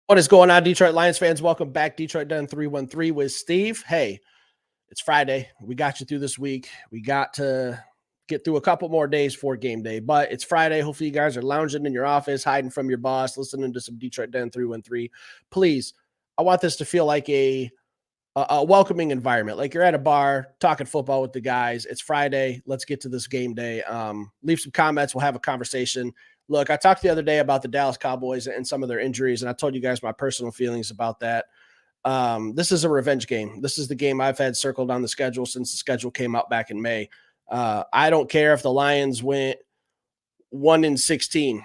What is going on, Detroit Lions fans? Welcome back. Detroit Done 313 with Steve. Hey, it's Friday. We got you through this week. We got to get through a couple more days for game day, but it's Friday. Hopefully, you guys are lounging in your office, hiding from your boss, listening to some Detroit Done 313. Please, I want this to feel like a welcoming environment, like you're at a bar talking football with the guys. It's Friday. Let's get to this game day. Leave some comments. We'll have a conversation. Look, I talked the other day about the Dallas Cowboys and some of their injuries, and I told you guys my personal feelings about that. This is a revenge game. This is the game I've had circled on the schedule since the schedule came out back in May. I don't care if the Lions went 1-16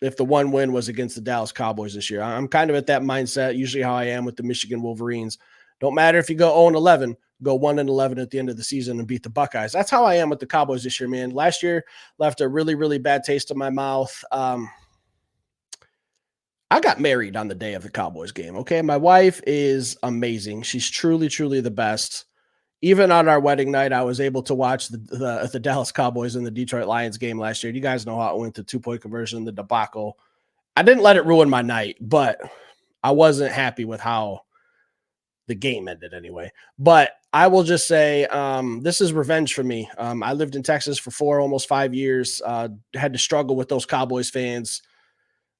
if the one win was against the Dallas Cowboys this year. I'm kind of at that mindset, usually how I am with the Michigan Wolverines. Don't matter if you go 0-11, go 1-11 at the end of the season and beat the Buckeyes. That's how I am with the Cowboys this year, man. Last year left a really, really bad taste in my mouth. I got married on the day of the Cowboys game. Okay. My wife is amazing. She's truly, truly the best. Even on our wedding night, I was able to watch the Dallas Cowboys and the Detroit Lions game last year. You guys know how it went, the 2-point conversion, the debacle. I didn't let it ruin my night, but I wasn't happy with how the game ended anyway. But I will just say this is revenge for me. I lived in Texas for almost 5 years. Had to struggle with those Cowboys fans.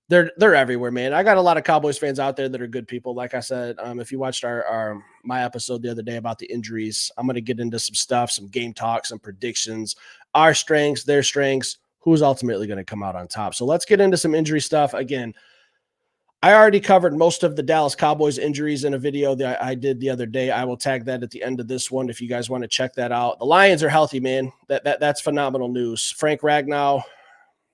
They're everywhere, man. I got a lot of Cowboys fans out there that are good people. Like I said, if you watched my episode the other day about the injuries, I'm going to get into some stuff, some game talk, some predictions, our strengths, their strengths, who's ultimately going to come out on top. So let's get into some injury stuff. Again, I already covered most of the Dallas Cowboys injuries in a video that I did the other day. I will tag that at the end of this one if you guys want to check that out. The Lions are healthy, man. That's phenomenal news. Frank Ragnow,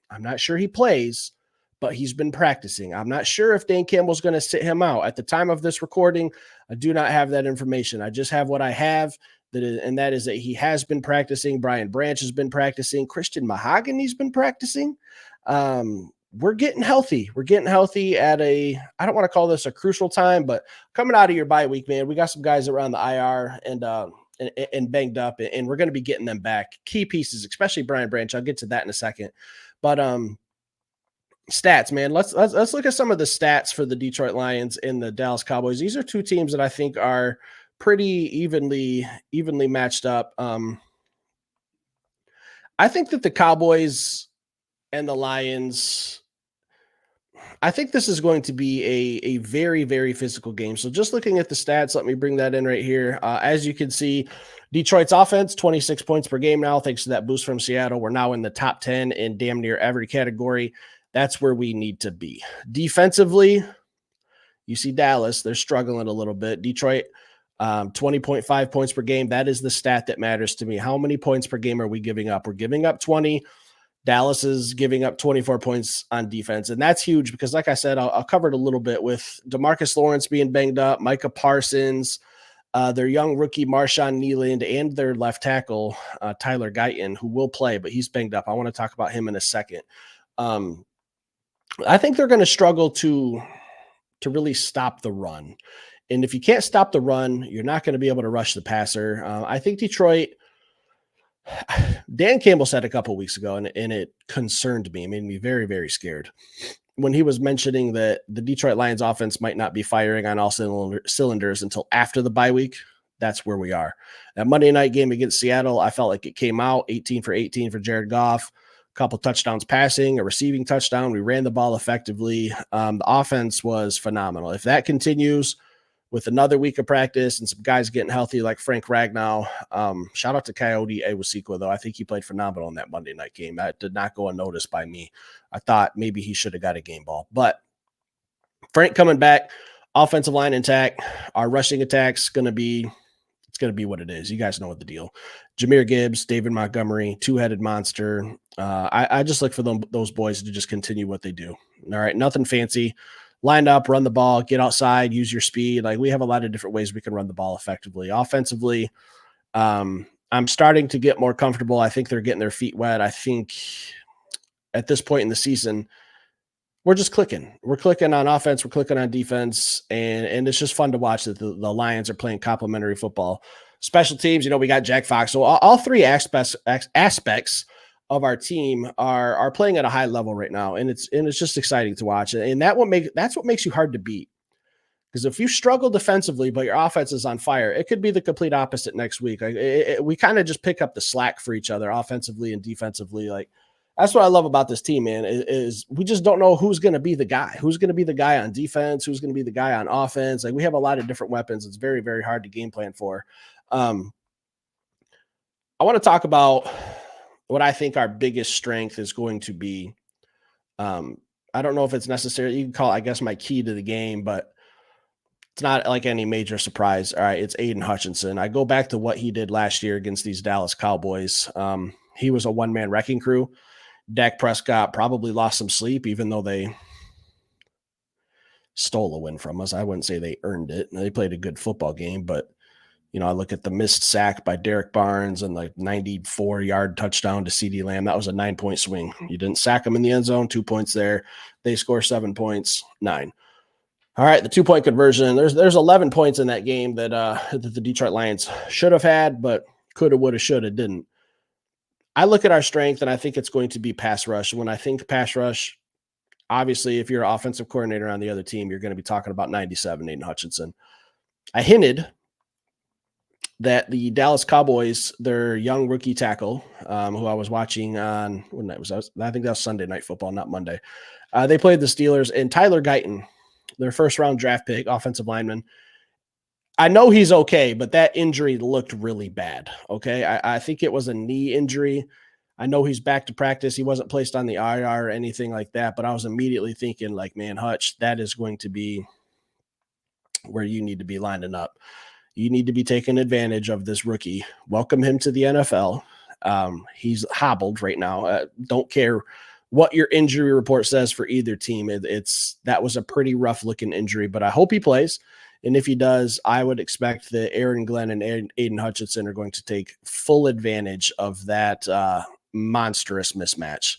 I'm not sure he plays, but he's been practicing. I'm not sure if Dan Campbell's going to sit him out. At the time of this recording, I do not have that information. I just have what I have, and that is that he has been practicing. Brian Branch has been practicing. Christian Mahogany's been practicing. We're getting healthy. We're getting healthy at I don't want to call this a crucial time, but coming out of your bye week, man, we got some guys around the IR and banged up, and we're going to be getting them back. Key pieces, especially Brian Branch. I'll get to that in a second. But stats, man. Let's look at some of the stats for the Detroit Lions and the Dallas Cowboys. These are two teams that I think are pretty evenly matched up. I think that the Cowboys and the Lions, I think this is going to be a very, very physical game. So just looking at the stats, let me bring that in right here. As you can see, Detroit's offense, 26 points per game now, thanks to that boost from Seattle. We're now in the top 10 in damn near every category. That's where we need to be. Defensively, you see Dallas, they're struggling a little bit. Detroit, 20.5 points per game. That is the stat that matters to me. How many points per game are we giving up? We're giving up 20. Dallas is giving up 24 points on defense, and that's huge because, like I said, I'll cover it a little bit with DeMarcus Lawrence being banged up, Micah Parsons, their young rookie Marshawn Nealand, and their left tackle, Tyler Guyton, who will play, but he's banged up. I want to talk about him in a second. I think they're going to struggle to really stop the run. And if you can't stop the run, you're not going to be able to rush the passer. I think Detroit – Dan Campbell said a couple of weeks ago, and it concerned me. It made me very, very scared when he was mentioning that the Detroit Lions offense might not be firing on all cylinders until after the bye week. That's where we are. That Monday night game against Seattle, I felt like it came out 18 for 18 for Jared Goff, a couple touchdowns passing, a receiving touchdown. We ran the ball effectively. The offense was phenomenal. If that continues with another week of practice and some guys getting healthy like Frank Ragnow, shout out to Coyote Awusikwa, though. I think he played phenomenal in that Monday night game. That did not go unnoticed by me. I thought maybe he should have got a game ball. But Frank coming back, offensive line intact, our rushing attack's going to be what it is. You guys know what the deal. Jahmyr Gibbs, David Montgomery, two-headed monster. I just look for those boys to just continue what they do. All right, nothing fancy. Line up, run the ball, get outside, use your speed. Like, we have a lot of different ways we can run the ball effectively. Offensively, I'm starting to get more comfortable. I think they're getting their feet wet. I think at this point in the season, we're just clicking. We're clicking on offense. We're clicking on defense. And it's just fun to watch that the Lions are playing complementary football. Special teams, we got Jack Fox. So all three aspects of our team are playing at a high level right now, and it's just exciting to watch. And that's what makes you hard to beat. Because if you struggle defensively, but your offense is on fire, it could be the complete opposite next week. Like we kind of just pick up the slack for each other offensively and defensively. Like that's what I love about this team, man. Is we just don't know who's going to be the guy. Who's going to be the guy on defense? Who's going to be the guy on offense? Like we have a lot of different weapons. It's very, very hard to game plan for. I want to talk about what I think our biggest strength is going to be. I don't know if it's necessary. You can call it, I guess, my key to the game, but it's not like any major surprise. All right, it's Aiden Hutchinson. I go back to what he did last year against these Dallas Cowboys. He was a one-man wrecking crew. Dak Prescott probably lost some sleep, even though they stole a win from us. I wouldn't say they earned it. They played a good football game, but I look at the missed sack by Derek Barnes and the 94-yard touchdown to CeeDee Lamb. That was a 9-point swing. You didn't sack him in the end zone, 2 points there. They score 7 points, 9. All right, the 2-point conversion. There's 11 points in that game that the Detroit Lions should have had, but coulda, woulda, shoulda, didn't. I look at our strength, and I think it's going to be pass rush. When I think pass rush, obviously, if you're an offensive coordinator on the other team, you're going to be talking about 97, Aiden Hutchinson. I hinted that the Dallas Cowboys, their young rookie tackle, who I was watching on when that was, I think that was Sunday Night Football, not Monday. They played the Steelers, and Tyler Guyton, their first-round draft pick, offensive lineman. I know he's okay, but that injury looked really bad. Okay, I think it was a knee injury. I know he's back to practice. He wasn't placed on the IR or anything like that, but I was immediately thinking, like, man, Hutch, that is going to be where you need to be lining up. You need to be taking advantage of this rookie. Welcome him to the NFL. He's hobbled right now. Don't care what your injury report says for either team. That was a pretty rough looking injury, but I hope he plays. And if he does, I would expect that Aaron Glenn and Aiden Hutchinson are going to take full advantage of that monstrous mismatch.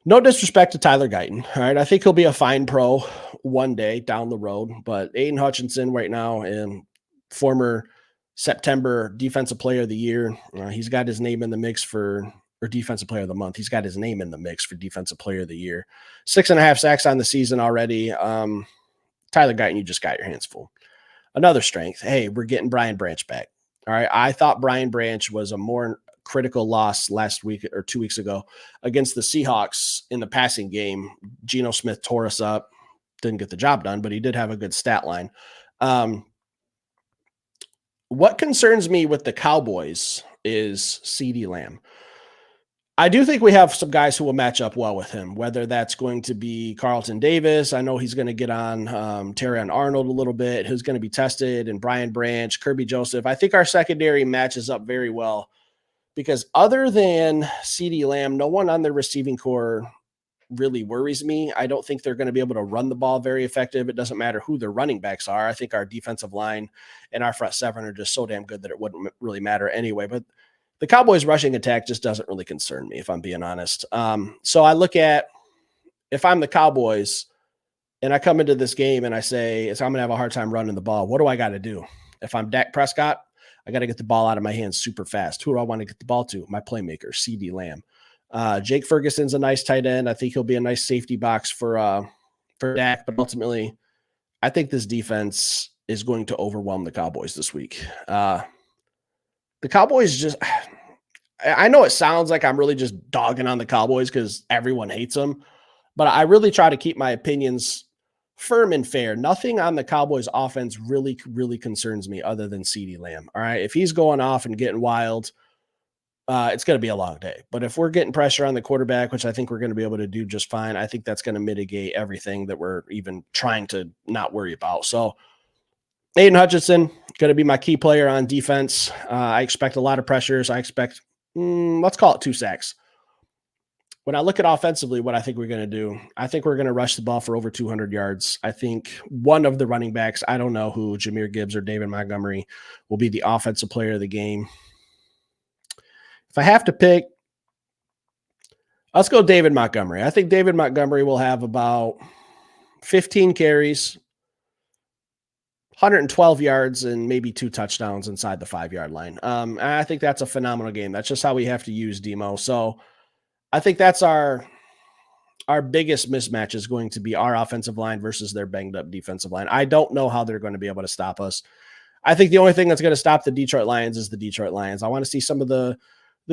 No disrespect to Tyler Guyton. All right. I think he'll be a fine pro one day down the road, but Aiden Hutchinson right now, and former September Defensive Player of the Year, he's got his name in the mix or Defensive Player of the Month. He's got his name in the mix for Defensive Player of the Year. 6.5 sacks on the season already. Tyler Guyton, you just got your hands full. Another strength. Hey, we're getting Brian Branch back. All right. I thought Brian Branch was a more critical loss last week or 2 weeks ago against the Seahawks in the passing game. Geno Smith tore us up. Didn't get the job done, but he did have a good stat line. What concerns me with the Cowboys is CeeDee Lamb. I do think we have some guys who will match up well with him, whether that's going to be Carlton Davis. I know he's going to get on Terrion Arnold a little bit, who's going to be tested, and Brian Branch, Kirby Joseph. I think our secondary matches up very well because other than CeeDee Lamb, no one on their receiving core really worries me. I don't think they're going to be able to run the ball very effective. It doesn't matter who their running backs are. I think our defensive line and our front seven are just so damn good that it wouldn't really matter anyway. But the Cowboys rushing attack just doesn't really concern me, if I'm being honest. So I look at, if I'm the Cowboys and I come into this game and I say, I'm going to have a hard time running the ball, what do I got to do? If I'm Dak Prescott, I got to get the ball out of my hands super fast. Who do I want to get the ball to? My playmaker, CeeDee Lamb. Jake Ferguson's a nice tight end. I think he'll be a nice safety box for Dak, but ultimately, I think this defense is going to overwhelm the Cowboys this week. The Cowboys just, I know it sounds like I'm really just dogging on the Cowboys because everyone hates them, but I really try to keep my opinions firm and fair. Nothing on the Cowboys offense really, really concerns me other than CeeDee Lamb. All right. If he's going off and getting wild, it's going to be a long day. But if we're getting pressure on the quarterback, which I think we're going to be able to do just fine, I think that's going to mitigate everything that we're even trying to not worry about. So Aiden Hutchinson, going to be my key player on defense. I expect a lot of pressures. I expect, let's call it 2 sacks. When I look at offensively, what I think we're going to do, I think we're going to rush the ball for over 200 yards. I think one of the running backs, I don't know who, Jahmyr Gibbs or David Montgomery, will be the offensive player of the game. If I have to pick, let's go David Montgomery. I think David Montgomery will have about 15 carries, 112 yards and maybe 2 touchdowns inside the 5-yard line. And I think that's a phenomenal game. That's just how we have to use Demo. So I think that's our biggest mismatch is going to be our offensive line versus their banged up defensive line. I don't know how they're going to be able to stop us. I think the only thing that's going to stop the Detroit Lions is the Detroit Lions. I want to see some of the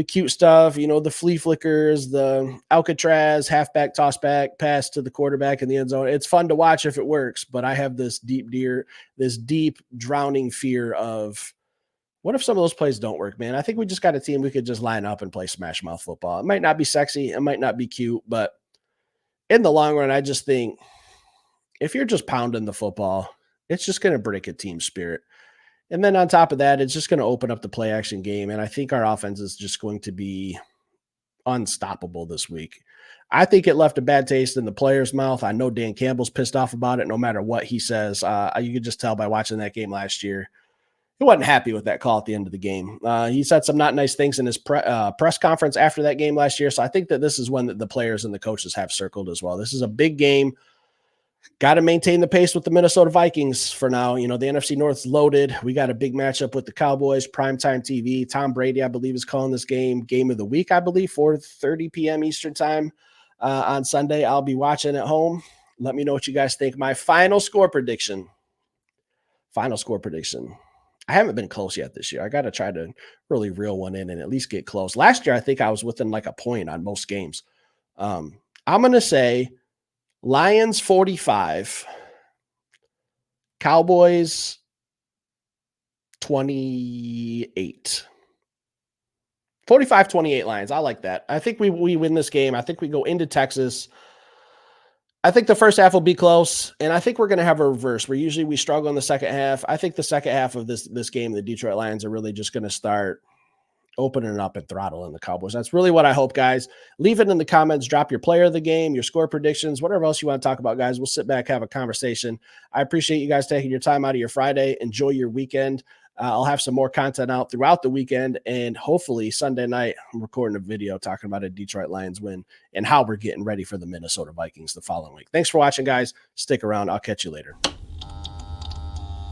cute stuff, the flea flickers, the Alcatraz halfback toss back pass to the quarterback in the end zone. It's fun to watch if it works, but I have this deep drowning fear of what if some of those plays don't work, man? I think we just got a team we could just line up and play smash mouth football. It might not be sexy, it might not be cute, but in the long run, I just think if you're just pounding the football, it's just going to break a team spirit. And then on top of that, it's just going to open up the play action game. And I think our offense is just going to be unstoppable this week. I think it left a bad taste in the player's mouth. I know Dan Campbell's pissed off about it no matter what he says. You could just tell by watching that game last year. He wasn't happy with that call at the end of the game. He said some not nice things in his press conference after that game last year. So I think that this is one that the players and the coaches have circled as well. This is a big game. Got to maintain the pace with the Minnesota Vikings for now. The NFC North's loaded. We got a big matchup with the Cowboys, primetime TV. Tom Brady, I believe, is calling this game of the week, I believe, 4:30 p.m. Eastern time on Sunday. I'll be watching at home. Let me know what you guys think. My final score prediction. I haven't been close yet this year. I got to try to really reel one in and at least get close. Last year, I think I was within like a point on most games. I'm going to say Lions 45, Cowboys 28. 45-28 Lions. I like that. I think we win this game. I think we go into Texas. I think the first half will be close, and I think we're going to have a reverse where usually we struggle in the second half. I think the second half of this game, the Detroit Lions are really just going to start opening up and throttling the Cowboys. That's really what I hope, guys. Leave it in the comments. Drop your player of the game, your score predictions, whatever else you want to talk about, guys. We'll sit back, have a conversation. I appreciate you guys taking your time out of your Friday. Enjoy your weekend. I'll have some more content out throughout the weekend, and hopefully Sunday night I'm recording a video talking about a Detroit Lions win and how we're getting ready for the Minnesota Vikings the following week. Thanks for watching, guys. Stick around. I'll catch you later.